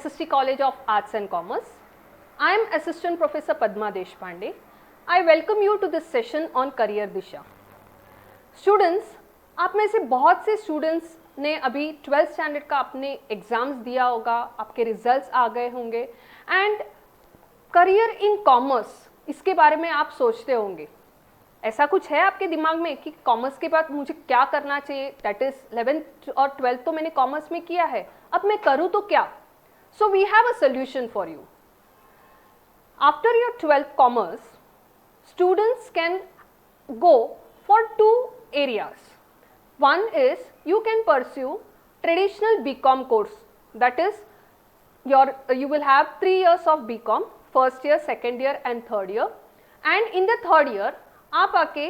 SST College of Arts and Commerce. I am Assistant Professor Padma Deshpande. I welcome you to this session on Career Disha. Students, आप में से बहुत से students ने अभी 12th standard का अपने एग्ज़ाम्स दिया होगा, आपके रिजल्ट्स आ गए होंगे एंड करियर इन कॉमर्स इसके बारे में आप सोचते होंगे. ऐसा कुछ है आपके दिमाग में कि कॉमर्स के बाद मुझे क्या करना चाहिए, दैट इज 11th और 12th तो मैंने कॉमर्स में किया है, अब मैं करूँ तो क्या. So we have a solution for you. After your 12th commerce, students can go for two areas. One is you can pursue traditional BCom course, that is you will have 3 years of BCom, first year, second year and third year, and in the third year आप आके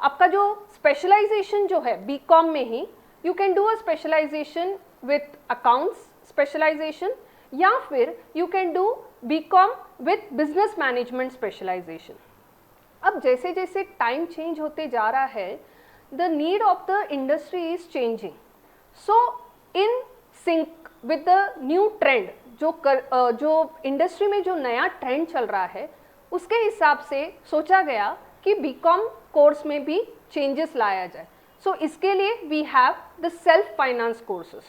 आपका जो specialisation जो है BCom में ही you can do a specialization with accounts specialization या फिर you can do BCom with business management specialization. अब जैसे जैसे टाइम चेंज होते जा रहा है, the need of the industry is changing. So in sync with the new trend, जो इंडस्ट्री में जो नया ट्रेंड चल रहा है उसके हिसाब से सोचा गया कि BCom कोर्स में भी चेंजेस लाया जाए. सो इसके लिए we have the self finance courses.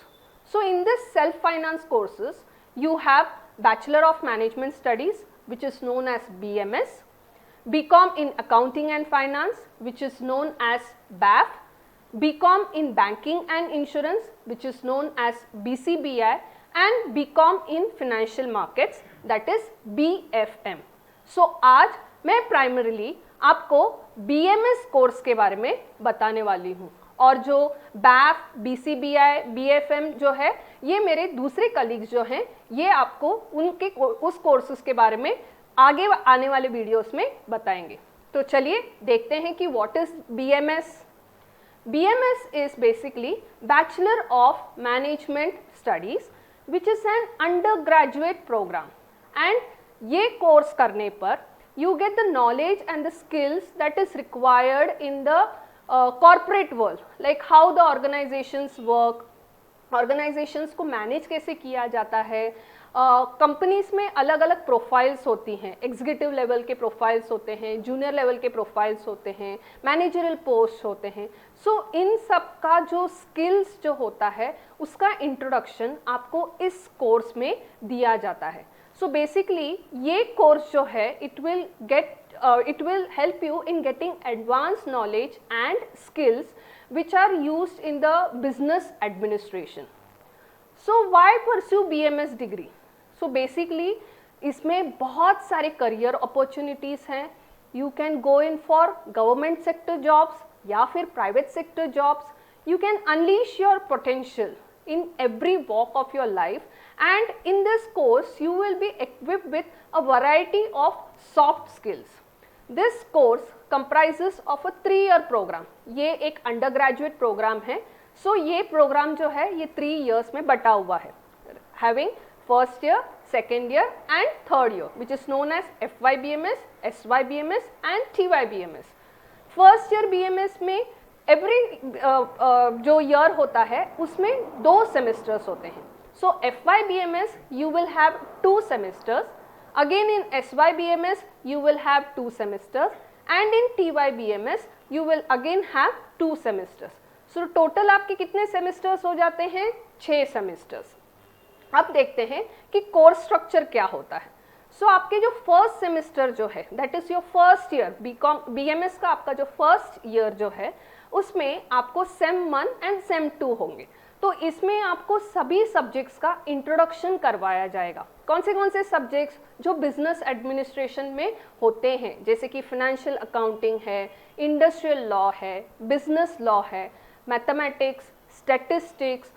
So in this self finance courses you have Bachelor of Management Studies, which is known as BMS, BCom in Accounting and Finance, which is known as BAF, BCom in Banking and Insurance, which is known as BCBI, and BCom in Financial Markets, that is BFM. So आज मैं primarily आपको BMS course के बारे में बताने वाली हूँ, और जो BAF, BCBI, BFM जो है ये मेरे दूसरे कलीग्स जो हैं ये आपको उनके उस कोर्सेज के बारे में आगे आने वाले वीडियोस में बताएंगे. तो चलिए देखते हैं कि what is BMS. BMS is basically bachelor of management studies which is an undergraduate programme, and ये कोर्स करने पर you get the knowledge and the skills that is required in the corporate world, like how the organizations work, organizations को manage कैसे किया जाता है. Companies में अलग अलग प्रोफाइल्स होती हैं, एग्जीक्यूटिव लेवल के प्रोफाइल्स होते हैं, जूनियर लेवल के प्रोफाइल्स होते हैं, मैनेजरल पोस्ट होते हैं. सो इन सब का जो स्किल्स जो होता है उसका इंट्रोडक्शन आपको इस कोर्स में दिया जाता है. सो बेसिकली ये कोर्स जो है it will help you in getting advanced knowledge and skills which are used in the business administration. So why pursue BMS degree? So basically इसमें बहुत सारे career opportunities हैं. You can go in for government sector jobs या फिर private sector jobs. You can unleash your potential in every walk of your life, and in this course you will be equipped with a variety of soft skills. This course comprises of a 3-year program. ये एक undergraduate program है. So ये program जो है ये 3 years में बटा हुआ है, having first year, second year and third year, which is known as FYBMS, SYBMS and TYBMS. First year BMS में जो ईयर होता है उसमें 2 सेमेस्टर्स होते हैं. सो FYBMS you will have 2 semesters, again in SYBMS you will have 2 semesters, and in TYBMS you will again have 2 semesters. So total आपके कितने semesters हो जाते हैं? 6 सेमेस्टर्स. अब देखते हैं कि कोर्स स्ट्रक्चर क्या होता है. सो आपके जो फर्स्ट सेमेस्टर जो है that is your first year BMS का आपका जो फर्स्ट ईयर जो है उसमें आपको सेम 1 एंड सेम 2 होंगे. तो इसमें आपको सभी सब्जेक्ट्स का इंट्रोडक्शन करवाया जाएगा. कौन से सब्जेक्ट्स जो बिजनेस एडमिनिस्ट्रेशन में होते हैं, जैसे कि फाइनेंशियल अकाउंटिंग है, इंडस्ट्रियल लॉ है, बिजनेस लॉ है, मैथमेटिक्स, स्टैटिस्टिक्स,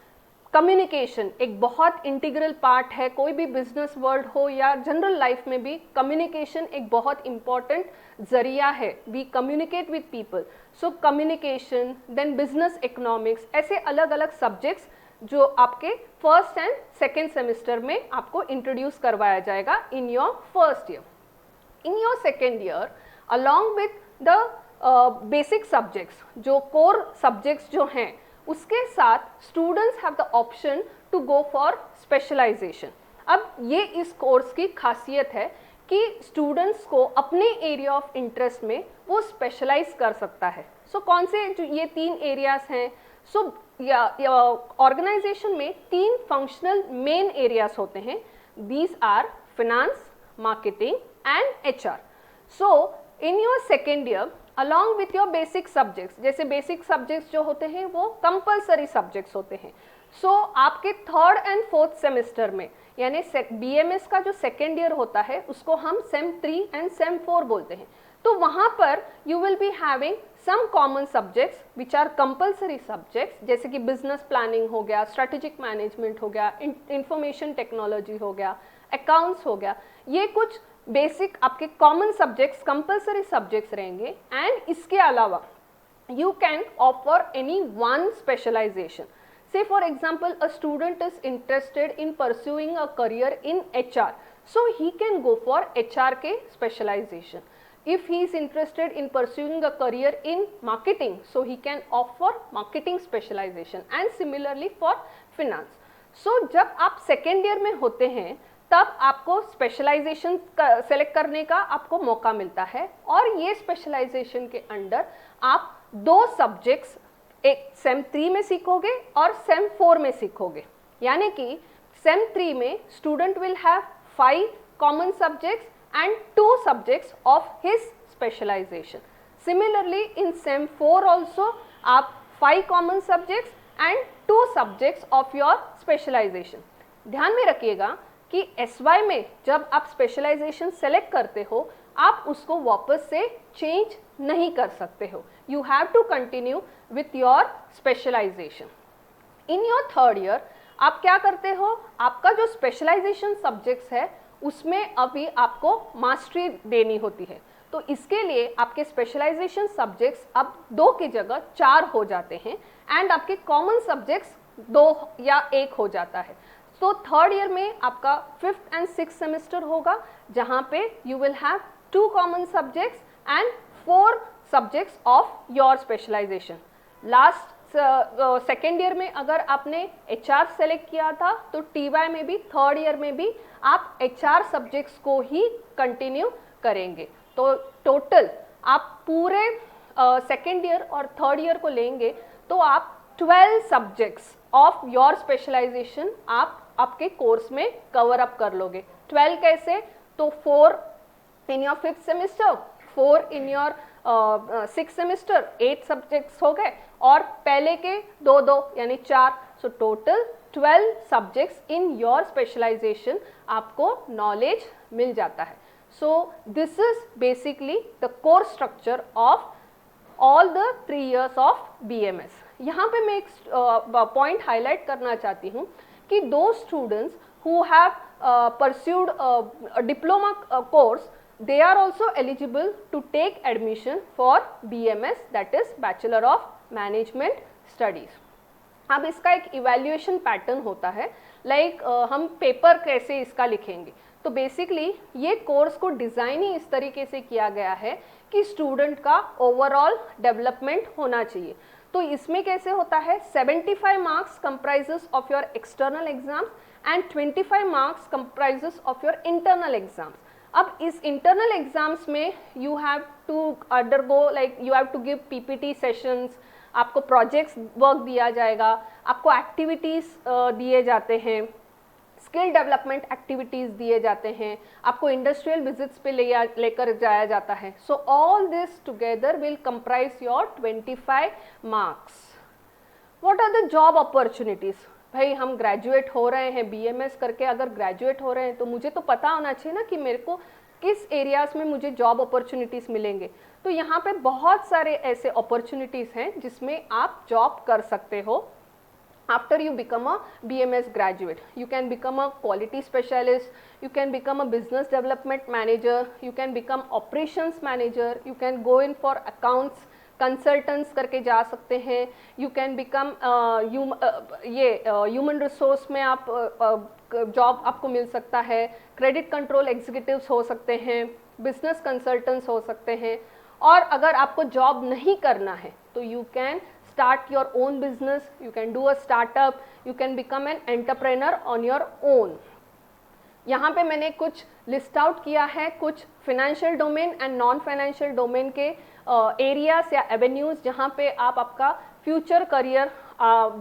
कम्युनिकेशन एक बहुत इंटीग्रल पार्ट है. कोई भी बिजनेस वर्ल्ड हो या जनरल लाइफ में भी कम्युनिकेशन एक बहुत इम्पॉर्टेंट जरिया है. We communicate with people. So communication, then business economics, ऐसे अलग अलग सब्जेक्ट्स जो आपके फर्स्ट एंड सेकेंड सेमेस्टर में आपको इंट्रोड्यूस करवाया जाएगा in your first year. In your second year along with the basic subjects, जो कोर सब्जेक्ट्स जो हैं उसके साथ students have the option to go for specialisation. अब ये इस कोर्स की खासियत है कि स्टूडेंट्स को अपने एरिया ऑफ इंटरेस्ट में वो स्पेशलाइज कर सकता है। सो कौन से जो ये 3 एरियाज हैं? सो ऑर्गेनाइजेशन में 3 फंक्शनल मेन एरियाज होते हैं। These are finance, marketing and HR। So in your second year along with your basic subjects, जैसे बेसिक सब्जेक्ट्स जो होते हैं वो कंपल्सरी सब्जेक्ट्स होते हैं। सो आपके 3rd एंड 4th सेमेस्टर में, यानी BMS का जो सेकेंड ईयर होता है उसको हम सेम 3 एंड सेम 4 बोलते हैं। तो वहाँ पर you will be having some common subjects which are compulsory subjects, जैसे कि बिजनेस प्लानिंग हो गया, स्ट्रेटेजिक मैनेजमेंट हो गया, इंफॉर्मेशन टेक्नोलॉजी हो गया, अकाउंट्स हो गया। ये कुछ बेसिक आपके कॉमन सब्जेक्ट्स, कंपल्सरी सब्जेक्ट्स रहेंगे। एंड इसके अलावा you can offer any one specialization. Say for example, a student is interested in pursuing a career in HR, so he can go for HR के specialization. If he is interested in pursuing a career in marketing, so he can offer marketing specialization, and similarly for finance. So जब आप second year में होते हैं तब आपको specialisation select करने का आपको मौका मिलता है, और ये स्पेशलाइजेशन के अंडर आप 2 सब्जेक्ट्स एक सेम 3 में सीखोगे और सेम 4 में सीखोगे। यानी कि सेम 3 में student will have 5 common subjects and 2 subjects of his specialisation. Similarly in sem 4 also आप 5 common subjects and 2 subjects of your specialisation. ध्यान में रखिएगा कि SY में जब आप स्पेशलाइजेशन सेलेक्ट करते हो आप उसको वापस से चेंज नहीं कर सकते हो। You have to continue with your specialisation. In your 3rd year आप क्या करते हो, आपका जो स्पेशलाइजेशन सब्जेक्ट्स है उसमें अभी आपको मास्टरी देनी होती है। तो इसके लिए आपके स्पेशलाइजेशन सब्जेक्ट्स अब 2 की जगह 4 हो जाते हैं, एंड आपके कॉमन सब्जेक्ट्स 2 या 1 हो जाता है। तो 3rd ईयर में आपका 5th एंड 6th सेमेस्टर होगा, जहाँ पे you will have 2 common subjects and 4 subjects of your specialisation. Last second year में अगर आपने HR सेलेक्ट किया था तो TY में भी 3rd ईयर में भी आप HR सब्जेक्ट्स को ही कंटिन्यू करेंगे। तो टोटल आप पूरे सेकेंड ईयर और 3rd ईयर को लेंगे तो आप 12 सब्जेक्ट्स ऑफ योर स्पेशलाइजेशन आप आपके कोर्स में कवर अप कर लोगे। 12 कैसे? तो 4 in your 5th semester, 4 in your 6th semester, 8 subjects हो गए, और पहले के 2 यानी 4। So total 12 subjects in your specialisation आपको नॉलेज मिल जाता है। So this is basically the course structure of all the 3 years of BMS। यहाँ पे मैं एक पॉइंट हाईलाइट करना चाहती हूँ कि दो students who have pursued diploma course, they are also eligible to take admission for BMS, that is Bachelor of Management Studies. अब इसका एक इवैल्यूएशन पैटर्न होता है, लाइक हम पेपर कैसे इसका लिखेंगे। तो बेसिकली ये कोर्स को डिज़ाइन ही इस तरीके से किया गया है कि स्टूडेंट का ओवरऑल डेवलपमेंट होना चाहिए। तो इसमें कैसे होता है, 75 marks comprises of your external exams and 25 marks comprises of your internal exams. अब इस इंटरनल एग्जाम्स में you have to undergo, like you have to give PPT sessions, आपको प्रोजेक्ट्स वर्क दिया जाएगा, आपको एक्टिविटीज़ दिए जाते हैं, स्किल डेवलपमेंट एक्टिविटीज़ दिए जाते हैं, आपको इंडस्ट्रियल विजिट्स पे लेकर जाया जाता है। So all this together will comprise your 25 marks. What are the job opportunities? भाई हम ग्रेजुएट हो रहे हैं, BMS करके अगर ग्रेजुएट हो रहे हैं तो मुझे तो पता होना चाहिए ना कि मेरे को किस एरियाज़ में मुझे जॉब अपॉर्चुनिटीज़ मिलेंगे। तो यहाँ पे बहुत सारे ऐसे अपॉर्चुनिटीज़ हैं जिसमें आप जॉब कर सकते हो। After you become a BMS graduate, you can become a quality specialist, you can become a business development manager, you can become operations manager, you can go in for accounts consultants करके जा सकते हैं, you can become human resource में आप job आपको मिल सकता है, credit control executives हो सकते हैं, बिजनेस कंसल्टेंट्स हो सकते हैं। और अगर आपको जॉब नहीं करना है तो you can start your own business, you can do a startup, you can become an entrepreneur on your own. यहाँ पे मैंने कुछ लिस्ट आउट किया है, कुछ financial domain and non financial domain के एरियाज या एवेन्यूज जहाँ पे आप आपका फ्यूचर करियर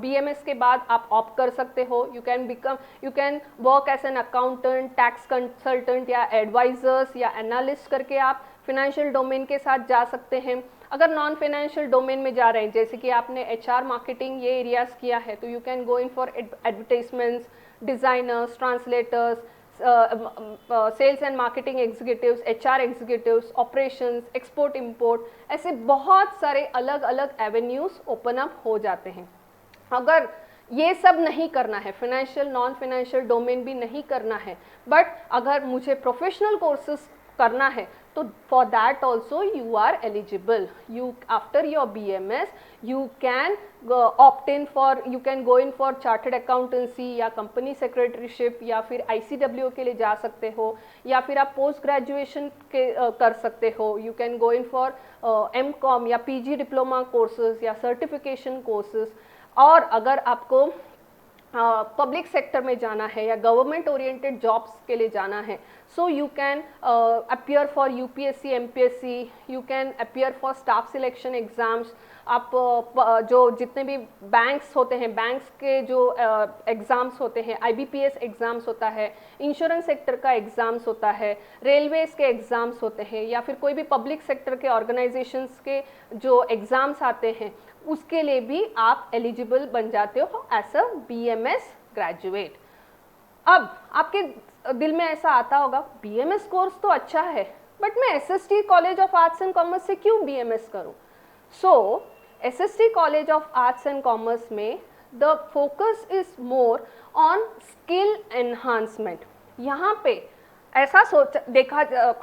BMS के बाद आप ऑप्ट कर सकते हो. You can work as an accountant, tax consultant या एडवाइजर्स या एनालिस्ट करके आप फिनेंशियल डोमेन के साथ जा सकते हैं. अगर नॉन फाइनेंशियल डोमेन में जा रहे हैं, जैसे कि आपने HR मार्केटिंग ये एरियाज किया है, तो you can go in for advertisements, designers, translators, sales and marketing executives, HR executives, operations, export import, ऐसे बहुत सारे अलग अलग एवेन्यूज ओपन अप हो जाते हैं. अगर ये सब नहीं करना है, फाइनेंशियल नॉन फाइनेंशियल डोमेन भी नहीं करना है, बट अगर मुझे प्रोफेशनल कोर्सेज करना है, तो for that also you are eligible. You after your BMS you can opt in for, you can go in for chartered accountancy या company secretaryship या फिर ICWO के लिए जा सकते हो, या फिर आप पोस्ट ग्रेजुएशन के कर सकते हो. You can go in for MCOM या PG डिप्लोमा कोर्सेज या सर्टिफिकेशन कोर्सेज. और अगर आपको पब्लिक सेक्टर में जाना है या गवर्नमेंट ओरिएंटेड जॉब्स के लिए जाना है, so you can appear for UPSC, MPSC, you can appear for staff selection exams. आप जो जितने भी बैंक्स होते हैं, बैंक्स के जो एग्ज़ाम्स होते हैं, IBPS एग्ज़ाम्स होता है, इंश्योरेंस सेक्टर का एग्ज़ाम्स होता है, रेलवेज़ के एग्ज़ाम्स होते हैं, या फिर कोई भी पब्लिक सेक्टर के ऑर्गेनाइजेशंस के जो एग्ज़ाम्स आते हैं, उसके लिए भी आप एलिजिबल बन जाते हो एज अ BMS ग्रेजुएट. अब आपके दिल में ऐसा आता होगा, BMS कोर्स तो अच्छा है, बट मैं SST college of arts and commerce से क्यों BMS करूं? So SST college of arts and commerce में the focus is more on skill enhancement. यहाँ पे ऐसा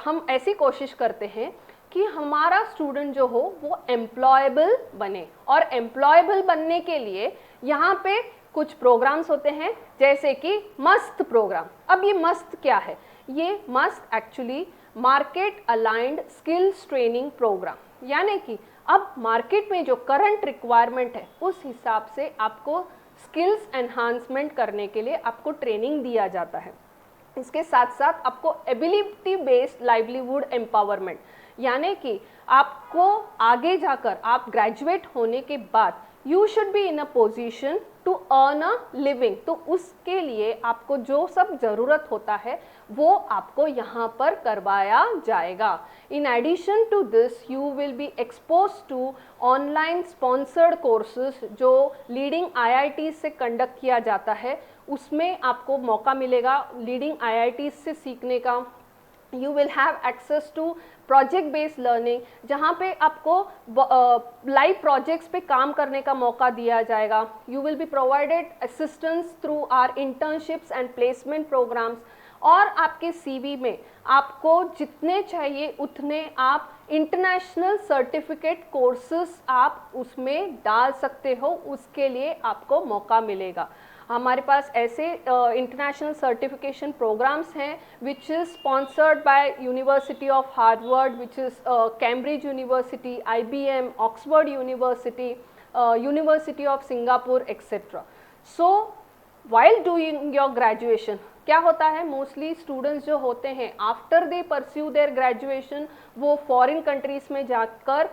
हम ऐसी कोशिश करते हैं कि हमारा स्टूडेंट जो हो वो एम्प्लॉयबल बने, और एम्प्लॉयबल बनने के लिए यहाँ पे कुछ प्रोग्राम्स होते हैं, जैसे कि मस्त प्रोग्राम. अब ये मस्त क्या है? ये मस्त actually market aligned skills training programme, यानी कि अब मार्केट में जो करंट रिक्वायरमेंट है उस हिसाब से आपको स्किल्स एनहांसमेंट करने के लिए आपको ट्रेनिंग दिया जाता है. इसके साथ साथ आपको एबिलिटी बेस्ड लाइवलीहुड एम्पावरमेंट, यानी कि आपको आगे जाकर आप ग्रेजुएट होने के बाद you should be in a position to earn a living. तो उसके लिए आपको जो सब ज़रूरत होता है वो आपको यहाँ पर करवाया जाएगा. In addition to this you will be expose to online sponsored courses जो लीडिंग IIT से कंडक्ट किया जाता है. उसमें आपको मौका मिलेगा लीडिंग IIT से सीखने का. You will have access to project based learning, जहाँ पे आपको लाइव प्रोजेक्ट्स पे काम करने का मौका दिया जाएगा. You will be provided assistance through our internships and placement programmes. और आपके CV में आपको जितने चाहिए उतने आप इंटरनेशनल सर्टिफिकेट कोर्सेज आप उसमें डाल सकते हो, उसके लिए आपको मौका मिलेगा. हमारे पास ऐसे इंटरनेशनल सर्टिफिकेशन प्रोग्राम्स हैं which is sponsored by university of Harvard, which is Cambridge university, IBM, Oxford university, university of Singapore etcetera. So while doing your graduation क्या होता है, मोस्टली स्टूडेंट्स जो होते हैं after they pursue their graduation वो foreign countries में जाकर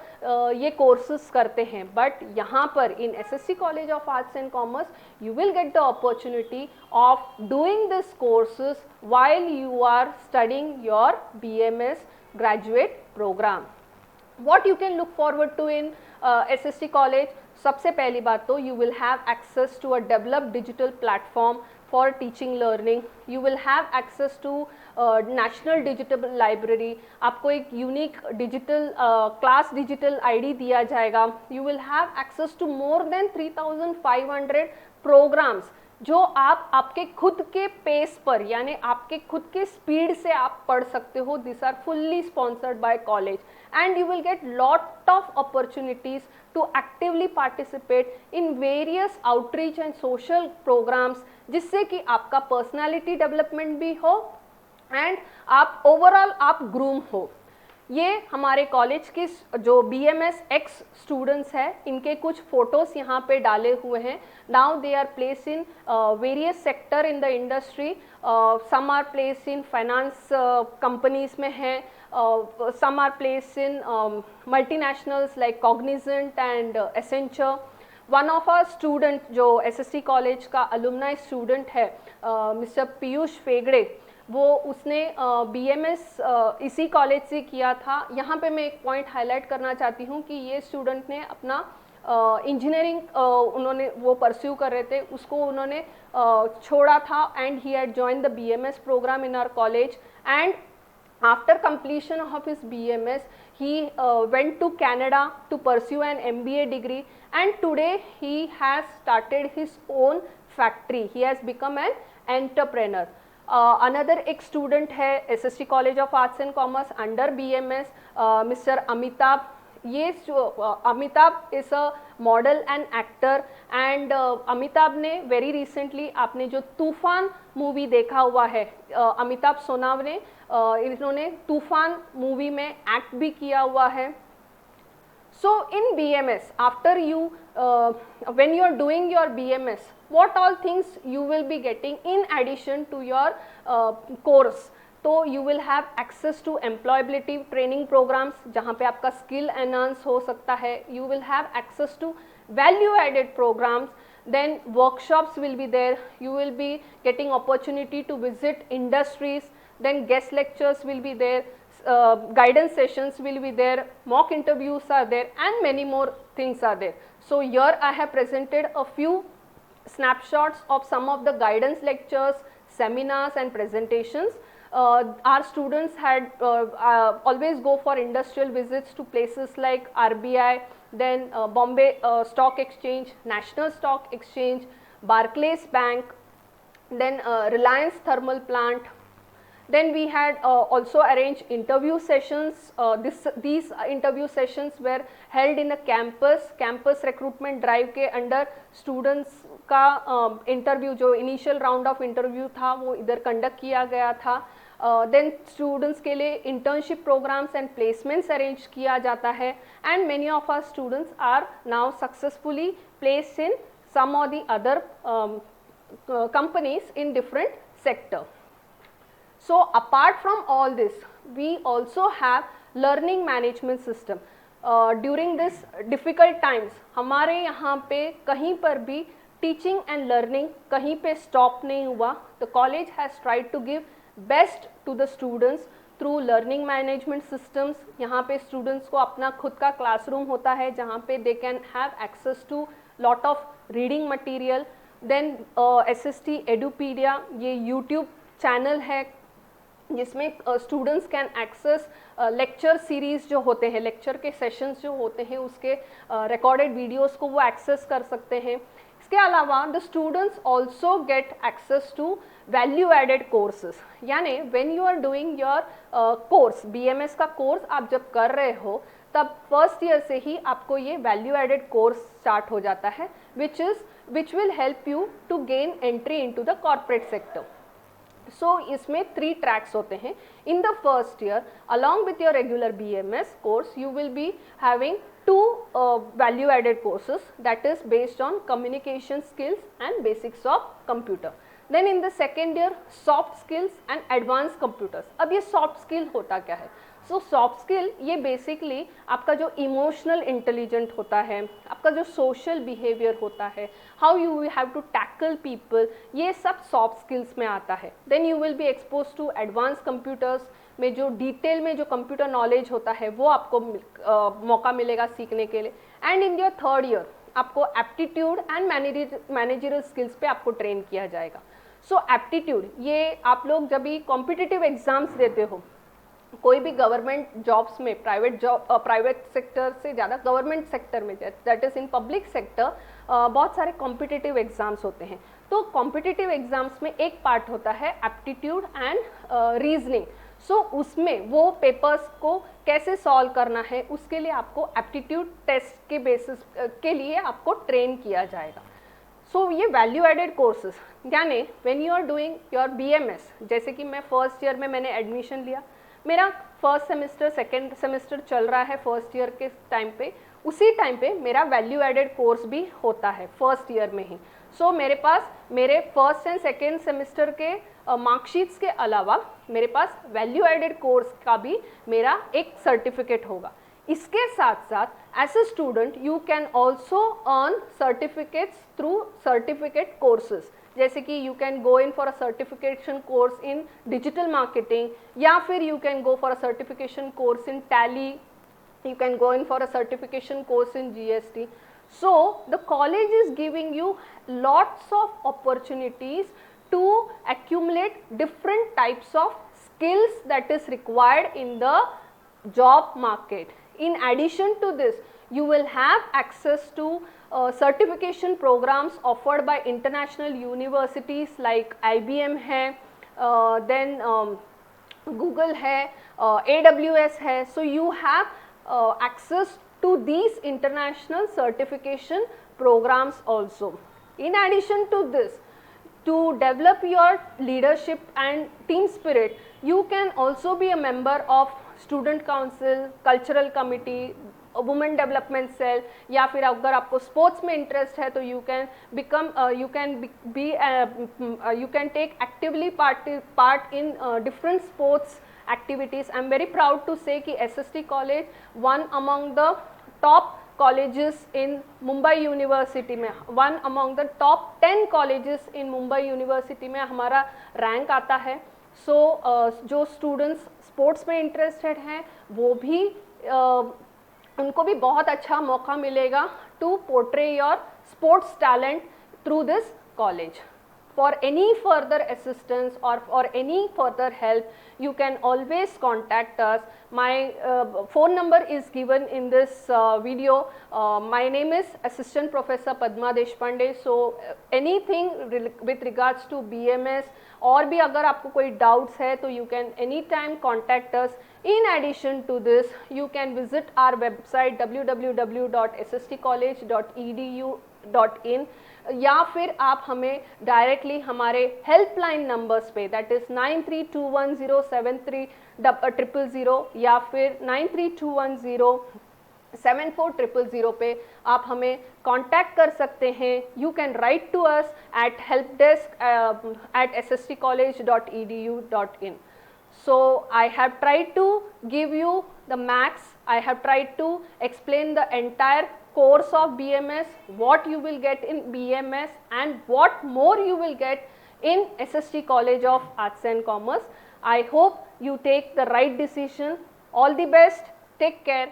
ये कोर्सेज करते हैं. बट यहाँ पर इन SST college of arts and commerce you will get the opportunity of doing this courses while you are studying your BMS graduate program. What you can look forward to in SST college? सबसे पहली बात तो you will have access to a developed digital platform for teaching learning. You will have access to national digital library. आपको एक unique digital class digital ID दिया जाएगा. You will have access to more than 3,500 programmes जो आप आपके खुद के pace पर, यानी आपके खुद के स्पीड से आप पढ़ सकते हो. This are fully sponsored by college and you will get lot of opportunities to actively participate in various outreach and social programmes, जिससे कि आपका पर्सनालिटी डेवलपमेंट भी हो एंड आप ओवरऑल आप ग्रूम हो. ये हमारे कॉलेज के जो BMS एक्स स्टूडेंट्स हैं, इनके कुछ फोटोज यहाँ पे डाले हुए हैं. Now they are place in various sector in the industry. Some are place in finance companies में हैं, some are placed in multinationals like Cognizant and Accenture. One of our student जो SST कॉलेज का alumni student है, mister Piyush फेगड़े, वो उसने BMS इसी college से किया था. यहाँ पे मैं एक पॉइंट हाईलाइट करना चाहती हूँ कि ये स्टूडेंट ने अपना इंजीनियरिंग उन्होंने वो परस्यू कर रहे थे, उसको उन्होंने छोड़ा था and he had join the BMS programme in our college. And after completion of his BMS, he went to Canada to pursue an MBA degree, and today he has started his own factory. He has become an entrepreneur. Another एक student है SST College of Arts and Commerce under BMS, Mr. Amitabh. ये Amitabh is a model and actor, and Amitabh ने very recently, आपने जो तूफान movie देखा हुआ है, अमिताभ सोनाव ने इन्होंने तूफान मूवी में एक्ट भी किया हुआ है. So in BMS, after you when you are doing your BMS, what all things you will be getting in addition to your course? तो you will have access to employability training programs जहाँ पे आपका skill enhance हो सकता है. You will have access to value added programs. Then workshops will be there. You will be getting opportunity to visit industries. Then guest lectures will be there. Guidance sessions will be there. Mock interviews are there, and many more things are there. So here I have presented a few snapshots of some of the guidance lectures, seminars and presentations. Our students had always go for industrial visits to places like RBI, then Bombay Stock Exchange, National Stock Exchange, Barclays Bank, then Reliance Thermal Plant. Then we had also arranged interview sessions. These interview sessions were held in a campus recruitment drive के under students का interview, जो initial round of interview था वो इधर conduct किया गया था. Then students के लिए internship programs and placements arrange किया जाता है, and many of our students are now successfully placed in some or the other companies in different sector. So apart from all this, we also have learning management system. During this difficult times, हमारे यहाँ पे कहीं पर भी teaching and learning कहीं पे stop नहीं हुआ. The college has tried to give best to the students through learning management systems. यहाँ पे students को अपना खुद का classroom होता है जहाँ पे they can have access to lot of reading material. Then SST Edupedia, ये YouTube channel है जिसमें students can access lecture series जो होते हैं, लेक्चर के सेशंस जो होते हैं उसके रिकॉर्डेड वीडियोस को वो एक्सेस कर सकते हैं. इसके अलावा the students also get access to value added courses. यानी when you are doing your course, BMS का कोर्स आप जब कर रहे हो तब फर्स्ट ईयर से ही आपको ये वैल्यू एडेड कोर्स स्टार्ट हो जाता है, which will help you to gain entry into the corporate sector. So इसमें 3 tracks होते हैं. In the first year, along with your regular BMS course, you will be having 2 value added courses, that is based on communication skills and basics of computer. Then in the second year, soft skills and advanced computers. अब ये soft skill होता क्या है? So soft skill ये basically आपका जो emotional intelligent होता है, आपका जो सोशल बिहेवियर होता है, how you have to tackle people, ये सब सॉफ्ट स्किल्स में आता है. Then you will be expose to advance computers में जो डिटेल में जो कंप्यूटर नॉलेज होता है वो आपको मौका मिलेगा सीखने के लिए. And in your third year आपको एप्टीट्यूड एंड मैनेजरियल स्किल्स पे आपको ट्रेन किया जाएगा. सो एप्टीट्यूड ये आप लोग जब भी कॉम्पिटिटिव एग्जाम्स देते हो, कोई भी गवर्नमेंट जॉब्स में, प्राइवेट सेक्टर से ज़्यादा गवर्नमेंट सेक्टर में, that is in public sector, बहुत सारे कॉम्पिटिटिव एग्जाम्स होते हैं. तो कॉम्पिटिटिव एग्जाम्स में एक पार्ट होता है एप्टीट्यूड एंड रीजनिंग. सो उसमें वो पेपर्स को कैसे सॉल्व करना है उसके लिए आपको एप्टीट्यूड टेस्ट के बेसिस के लिए आपको ट्रेन किया जाएगा. सो ये वैल्यू एडेड कोर्सेज, यानी when you are doing your BMS, जैसे कि मैं फर्स्ट ईयर में मैंने एडमिशन लिया, मेरा फर्स्ट सेमेस्टर सेकेंड सेमेस्टर चल रहा है फर्स्ट ईयर के टाइम पे, उसी टाइम पे मेरा वैल्यू एडेड कोर्स भी होता है फर्स्ट ईयर में ही। सो मेरे पास मेरे फर्स्ट एंड सेकेंड सेमेस्टर के मार्कशीट्स के अलावा मेरे पास वैल्यू एडेड कोर्स का भी मेरा एक सर्टिफिकेट होगा। इसके साथ साथ as a student you can also earn certificates through certificate courses, जैसे कि you can go in for a certification course in digital marketing, या फिर you can go for a certification course in Tally, you can go in for a certification course in GST. So the college is giving you lots of opportunities to accumulate different types of skills that is required in the job market. In addition to this, you will have access to certification programs offered by international universities like IBM है, then Google है, AWS है. So you have access to these international certification programs also. In addition to this, to develop your leadership and team spirit, you can also be a member of student council, cultural committee, women development cell, या फिर अगर आपको sports में interest है तो you can become you can take actively part in different sports activities. I am very proud to say कि SST college one among the top colleges in Mumbai University में, one among the top 10 colleges in Mumbai University में हमारा rank आता है। सो जो students sports में interested हैं वो भी उनको भी बहुत अच्छा मौका मिलेगा to portray your sports talent through this college. For any further assistance or for any further help, you can always contact us. My phone number is given in this video. My name is Assistant Professor Padma Deshpande. So anything with regards to BMS और भी अगर आपको कोई doubts है तो you can anytime contact us. In addition to this, you can visit our website www.sstcollege.edu.in, या फिर आप हमें डायरेक्टली हमारे हेल्पलाइन नंबर्स पे, दैट इज़ 9321073000 या फिर 9321074000 पे आप हमें कांटेक्ट कर सकते हैं। You can write to us at helpdesk@sstcollege.edu.in. So I have tried to give you the max, I have tried to explain the entire course of BMS, what you will get in BMS and what more you will get in SST College of Arts and Commerce. I hope you take the right decision. All the best. Take care.